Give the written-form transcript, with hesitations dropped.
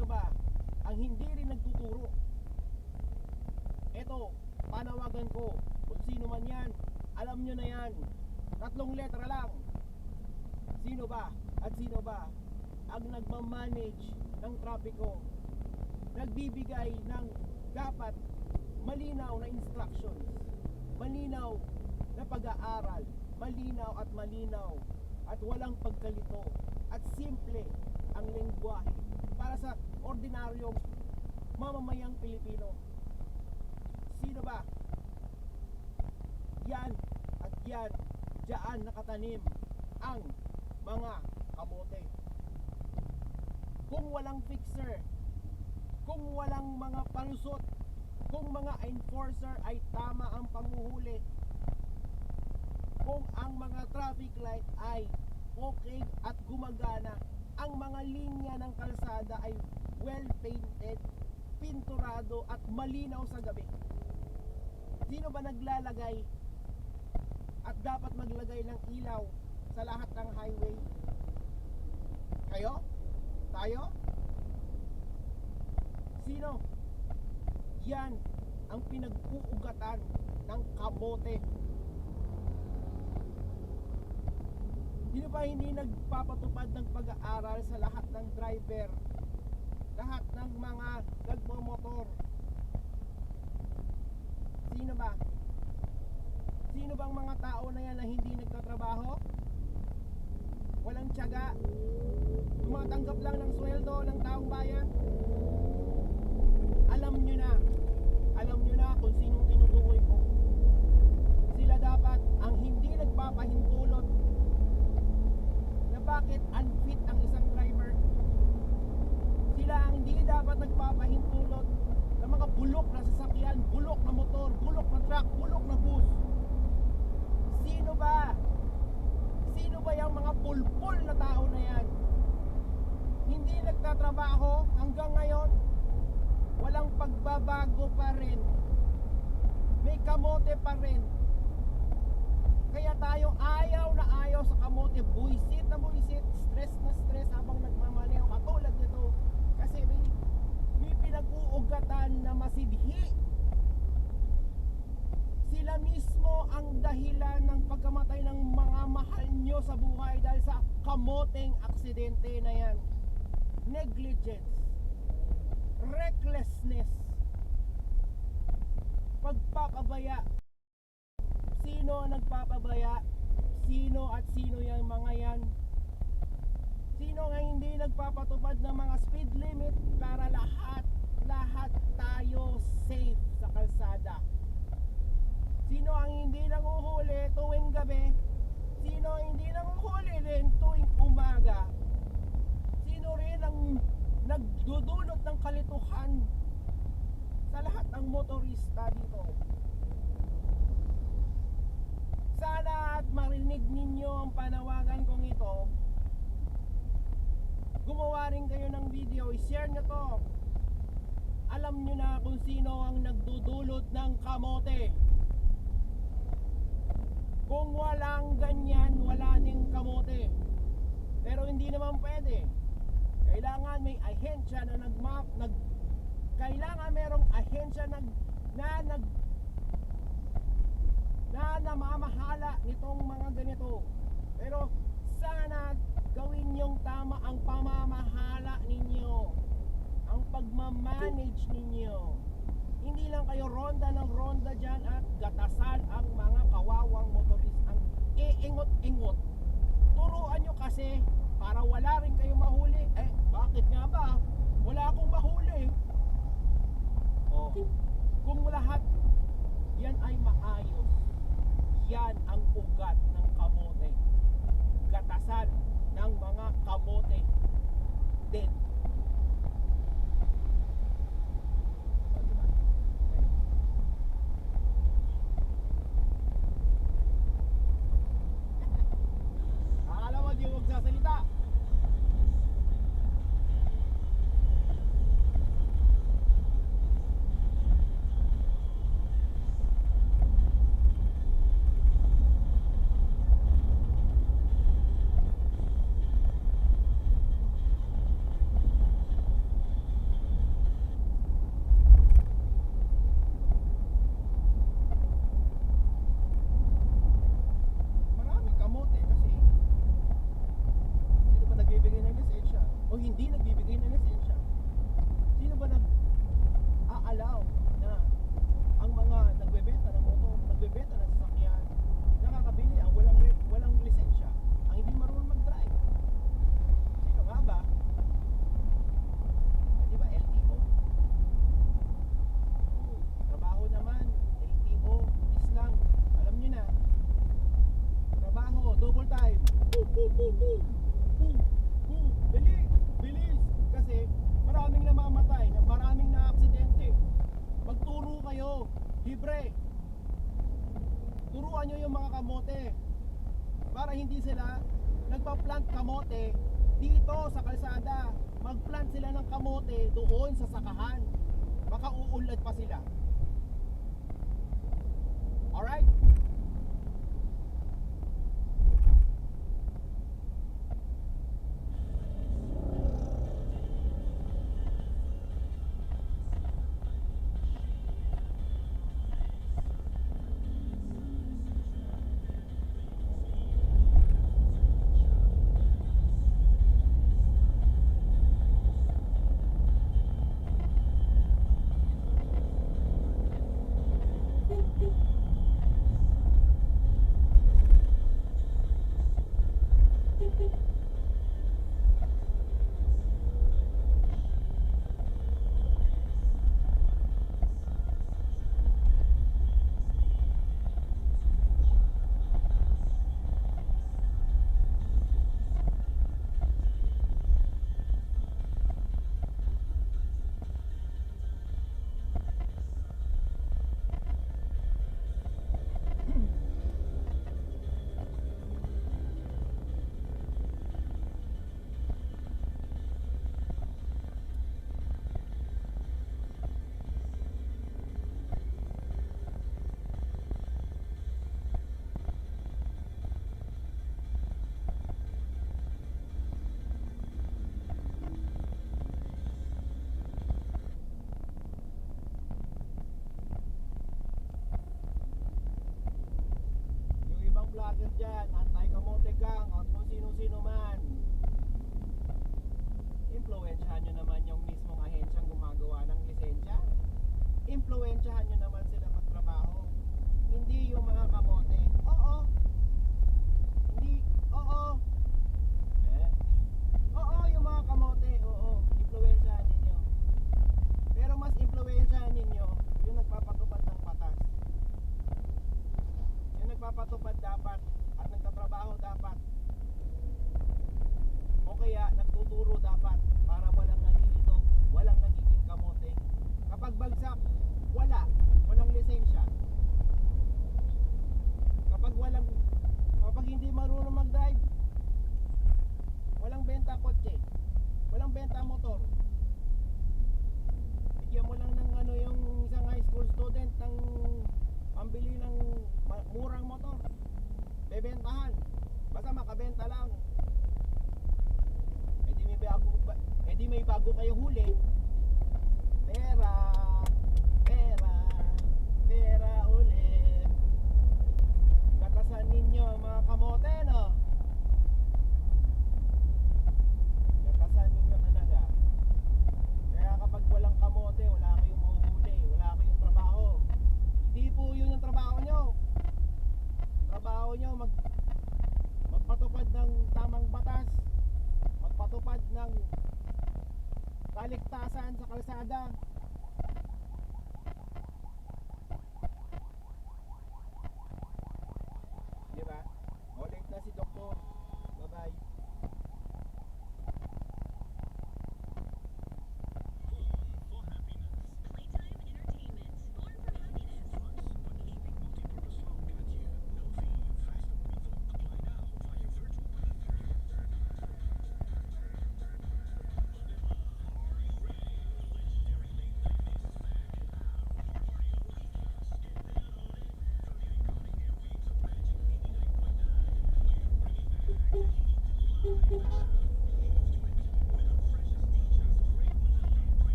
Sino ba ang hindi rin nagtuturo? Eto, panawagan ko, kung sino man yan, alam nyo na yan, 3 letra lang. Sino ba at sino ba ang nagmamanage ng trapiko, nagbibigay ng dapat malinaw na instructions, malinaw na pag-aaral, malinaw at walang pagkalito at simple ang lengguwahe para sa ordinaryong mamamayang Pilipino. Sino ba? Yan at yan, diyan nakatanim ang mga kamote. Kung walang fixer, kung walang mga palusot, kung mga enforcer ay tama ang panguhuli, kung ang mga traffic light ay okay at gumagana, ang mga linya ng kalsada ay well painted, pinturado at malinaw sa gabi. Sino ba naglalagay at dapat maglagay ng ilaw sa lahat ng highway? Kayo? Tayo? Sino? Yan ang pinag-uugatan ng kamote. Sino ba hindi nagpapatupad ng pag-aaral sa lahat ng driver, lahat ng mga nagmamotor? Sino ba? Sino bang mga tao na yan na hindi nagtatrabaho? Walang tiyaga, tumatanggap lang ng sweldo ng taong bayan? Alam nyo na kung sinong tinutukoy ko. Sila dapat ang hindi nagpapahintulot na bakit unfit ang isang driver. Sila ang hindi dapat nagpapahintulot na mga bulok na sasakyan, bulok na motor, bulok na truck, bulok na bus. Sino ba? Sino ba yung mga pulpul na tao na yan? Hindi nagtatrabaho hanggang ngayon? Walang pagbabago pa rin. May kamote pa rin. Kaya tayo ayaw na ayaw sa kamote. Buisit na buisit, stress na stress habang nagmamaneho. Katulad nito. Kasi may pinag-uugatan na masidhi. Sila mismo ang dahilan ng pagkamatay ng mga mahal nyo sa buhay dahil sa kamoteng aksidente na yan. Negligence, recklessness, pagpapabaya. Sino ang nagpapabaya? Sino at sino yung mga yan? Sino nga hindi nagpapatupad ng mga speed limit para lahat tayo safe sa kalsada? Sino ang hindi nanguhuli tuwing gabi? Sino ang hindi nanguhuli rin tuwing umaga? Sino rin ang nagdudulot ng kalituhan sa lahat ng motorista dito? Sana at marinig ninyo ang panawagan kong ito. Gumawa rin kayo ng video, i-share nyo to. Alam nyo na kung sino ang nagdudulot ng kamote. Kung walang ganyan, wala ding kamote. Pero hindi naman pwede. Kailangan may ahensya na kailangan merong ahensya na namamahala nitong mga ganito. Pero sana gawin yung tama ang pamamahala ninyo, ang pagmamanage ninyo. Hindi lang kayo ronda ng ronda dyan at gatasan ang mga kawawang motoristang iingot-ingot. Turuan nyo kasi para wala rin kayo mahuli. Bakit nga ba? Wala akong mahuli. Kung lahat yan ay maayos, yan ang ugat ng kamote. Gatasan ng mga kamote din. Alam mo, di huwag sasalita. Boom! Boom! Boom! Boom! Bilis! Bilis! Kasi maraming namamatay, maraming na aksidente. Magturo kayo. Libre. Turuan nyo yung mga kamote para hindi sila nagpa-plant kamote dito sa kalsada. Mag-plant sila ng kamote doon sa sakahan. Baka uulad pa sila. Alright? Vlogger dyan, anti-kamote gang at kung sino-sino man, impluwensyahan nyo naman yung mismong ahensyang gumagawa ng lisensya. Impluwensyahan nyo naman sila magtrabaho, hindi yung mga kamote. Oo, hindi, oo, oo, yung mga kamote, oo, impluwensyahan ninyo. Pero mas impluwensyahan ninyo yung nagpapatupad ng batas, yung nagpapatupad dapat at nagtatrabaho dapat, o kaya nagtuturo dapat para walang nalilito, walang nagiging kamote. Kapag bagsak, walang lisensya. Kapag hindi marunong mag-drive, walang benta kotse, walang benta motor. Bigyan mo lang ng yung isang high school student ng pambili ng murang motor, bebentahan, basta makabenta lang. Edi may bago kayo huli. Pera ulit. Gatasan ninyo mga kamote, no? Gatasan ninyo talaga. Kaya kapag walang kamote, wala kayong mahuhuli, wala kayong trabaho. Hindi po yun yung trabaho nyo. Trabaho nyo magpatupad ng tamang batas, magpatupad ng kaligtasan sa kalsada.